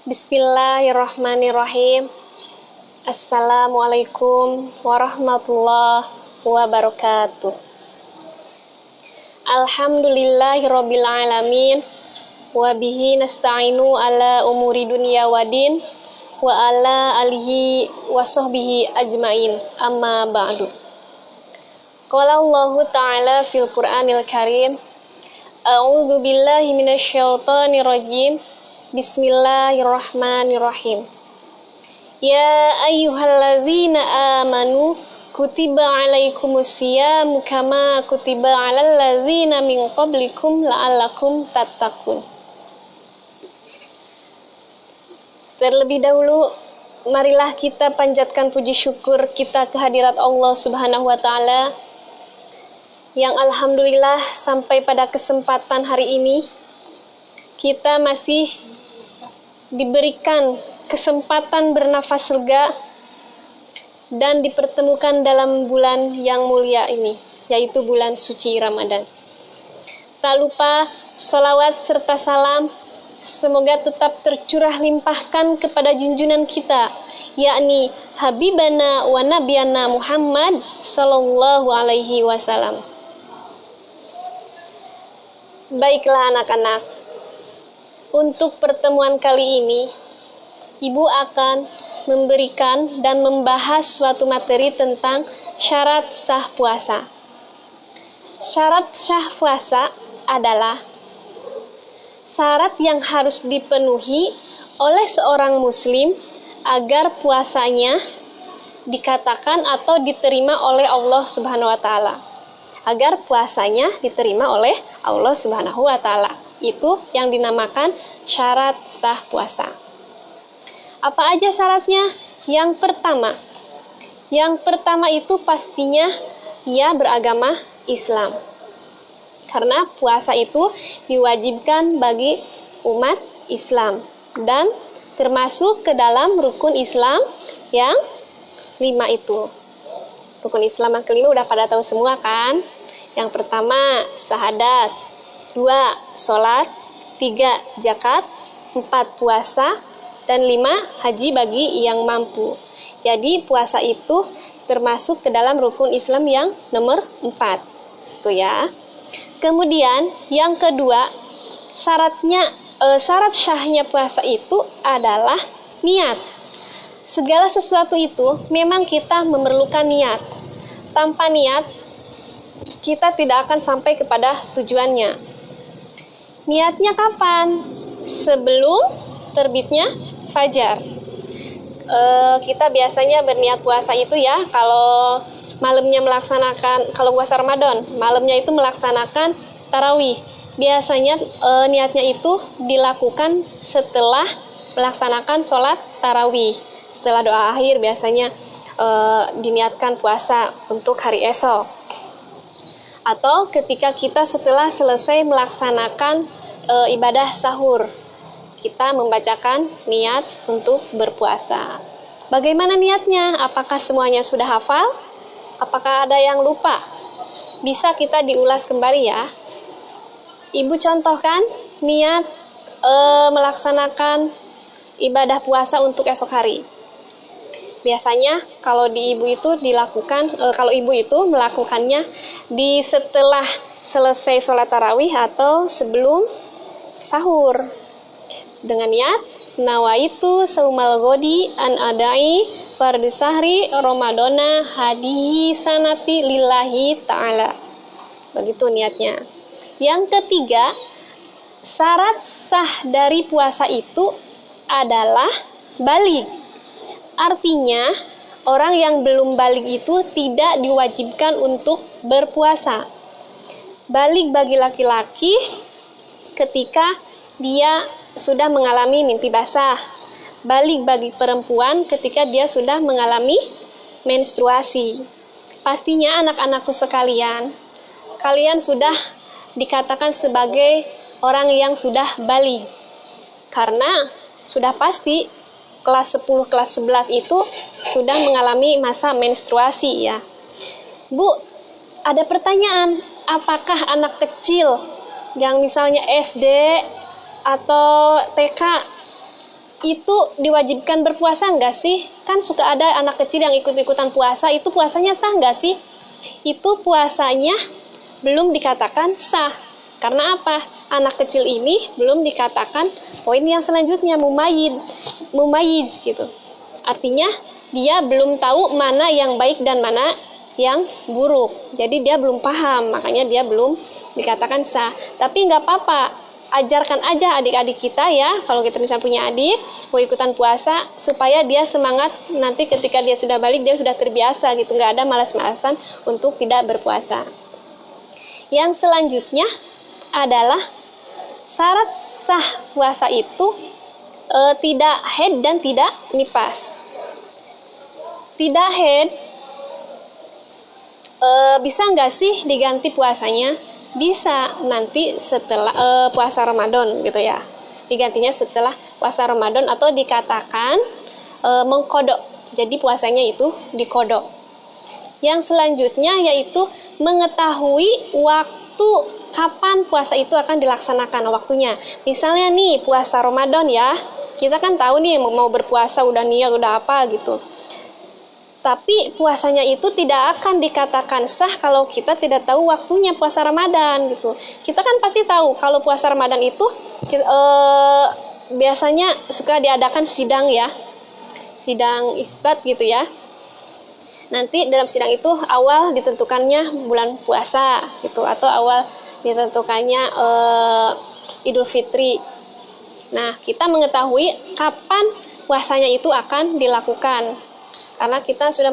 Bismillahirrahmanirrahim. Assalamualaikum warahmatullahi wabarakatuh. Alhamdulillahirabbil alamin wa bihi nasta'inu ala umuri dunya waddin wa ala alihi wa sahbihi ajmain. Amma ba'du. Qala Allah Ta'ala fil Qur'anil Karim, A'udzu billahi minasyaitonir rajim. Bismillahirrahmanirrahim. Ya ayyuhalladzina amanu kutiba alaikumusiyam kama kutiba alal ladzina min qablikum la'allakum tattaqun. Terlebih dahulu, marilah kita panjatkan puji syukur kita kehadirat Allah Subhanahu wa Ta'ala yang alhamdulillah sampai pada kesempatan hari ini kita masih diberikan kesempatan bernafas lega dan dipertemukan dalam bulan yang mulia ini, yaitu bulan suci Ramadan. Tak lupa salawat serta salam semoga tetap tercurah limpahkan kepada junjungan kita, yakni Habibana wa Nabiyana Muhammad sallallahu alaihi wasallam. Baiklah anak-anak, untuk pertemuan kali ini, Ibu akan memberikan dan membahas suatu materi tentang syarat sah puasa. Syarat sah puasa adalah syarat yang harus dipenuhi oleh seorang muslim agar puasanya dikatakan atau diterima oleh Allah Subhanahu wa Ta'ala. Agar puasanya diterima oleh Allah Subhanahu wa Ta'ala. Itu yang dinamakan syarat sah puasa. Apa aja syaratnya? Yang pertama itu pastinya ia beragama Islam. Karena puasa itu diwajibkan bagi umat Islam dan termasuk ke dalam rukun Islam yang 5 itu. Rukun Islam yang kelima udah pada tahu semua kan? Yang pertama syahadat, 2 sholat, 3 zakat, 4 puasa, dan 5 haji bagi yang mampu. Jadi puasa itu termasuk ke dalam rukun Islam yang nomor 4. Itu ya. Kemudian yang kedua, syarat syahnya puasa itu adalah niat. Segala sesuatu itu memang kita memerlukan niat. Tanpa niat kita tidak akan sampai kepada tujuannya. Niatnya kapan? Sebelum terbitnya fajar. Kita biasanya berniat puasa itu ya, kalau malamnya melaksanakan, kalau puasa Ramadan, malamnya itu melaksanakan tarawih. Biasanya niatnya itu dilakukan setelah melaksanakan sholat tarawih. Setelah doa akhir biasanya diniatkan puasa untuk hari esok. Atau ketika kita setelah selesai melaksanakan ibadah sahur, kita membacakan niat untuk berpuasa. Bagaimana niatnya? Apakah semuanya sudah hafal? Apakah ada yang lupa? Bisa kita diulas kembali ya. Ibu contohkan niat melaksanakan ibadah puasa untuk esok hari. Biasanya kalau di ibu itu dilakukan, kalau ibu itu melakukannya di setelah selesai sholat tarawih atau sebelum sahur. Dengan niat nawaitu saumal ghadi an adai fardhu sahri ramadana hadihi sanati lillahi ta'ala. Begitu niatnya. Yang ketiga, syarat sah dari puasa itu adalah baligh. Artinya, orang yang belum baligh itu tidak diwajibkan untuk berpuasa. Baligh bagi laki-laki ketika dia sudah mengalami mimpi basah. Baligh bagi perempuan ketika dia sudah mengalami menstruasi. Pastinya anak-anakku sekalian, kalian sudah dikatakan sebagai orang yang sudah baligh. Karena sudah pasti kelas 10, kelas 11 itu sudah mengalami masa menstruasi ya. Bu, ada pertanyaan, apakah anak kecil yang misalnya SD atau TK itu diwajibkan berpuasa nggak sih? Kan suka ada anak kecil yang ikut-ikutan puasa, itu puasanya sah nggak sih? Itu puasanya belum dikatakan sah. Karena apa? Anak kecil ini belum dikatakan poin yang selanjutnya mumayyiz gitu. Artinya dia belum tahu mana yang baik dan mana yang buruk. Jadi dia belum paham, makanya dia belum dikatakan sah. Tapi nggak apa-apa, ajarkan aja adik-adik kita ya, kalau kita misalnya punya adik mau ikutan puasa, supaya dia semangat nanti ketika dia sudah balik dia sudah terbiasa gitu, nggak ada malas-malasan untuk tidak berpuasa. Yang selanjutnya adalah syarat sah puasa itu tidak haid dan tidak nifas. Tidak haid bisa nggak sih diganti puasanya? Bisa, nanti setelah puasa Ramadan gitu ya. Digantinya setelah puasa Ramadan atau dikatakan mengkodok. Jadi puasanya itu dikodok. Yang selanjutnya yaitu mengetahui waktu kapan puasa itu akan dilaksanakan waktunya. Misalnya nih puasa Ramadan ya, kita kan tahu nih mau berpuasa udah niat udah apa gitu. Tapi puasanya itu tidak akan dikatakan sah kalau kita tidak tahu waktunya puasa Ramadan gitu. Kita kan pasti tahu kalau puasa Ramadan itu biasanya suka diadakan sidang ya, sidang isbat gitu ya. Nanti dalam sidang itu awal ditentukannya bulan puasa gitu, atau awal ditentukannya Idul Fitri. Nah, kita mengetahui kapan puasanya itu akan dilakukan. Karena kita sudah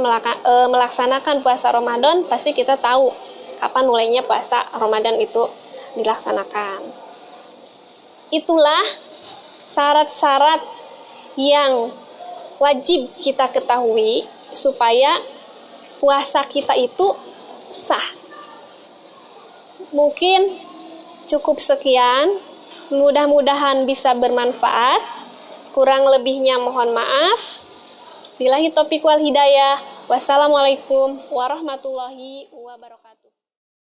melaksanakan puasa Ramadan, pasti kita tahu kapan mulainya puasa Ramadan itu dilaksanakan. Itulah syarat-syarat yang wajib kita ketahui supaya puasa kita itu sah. Mungkin cukup sekian, mudah-mudahan bisa bermanfaat. Kurang lebihnya mohon maaf. Billahi taufiq wal hidayah. Wassalamualaikum warahmatullahi wabarakatuh.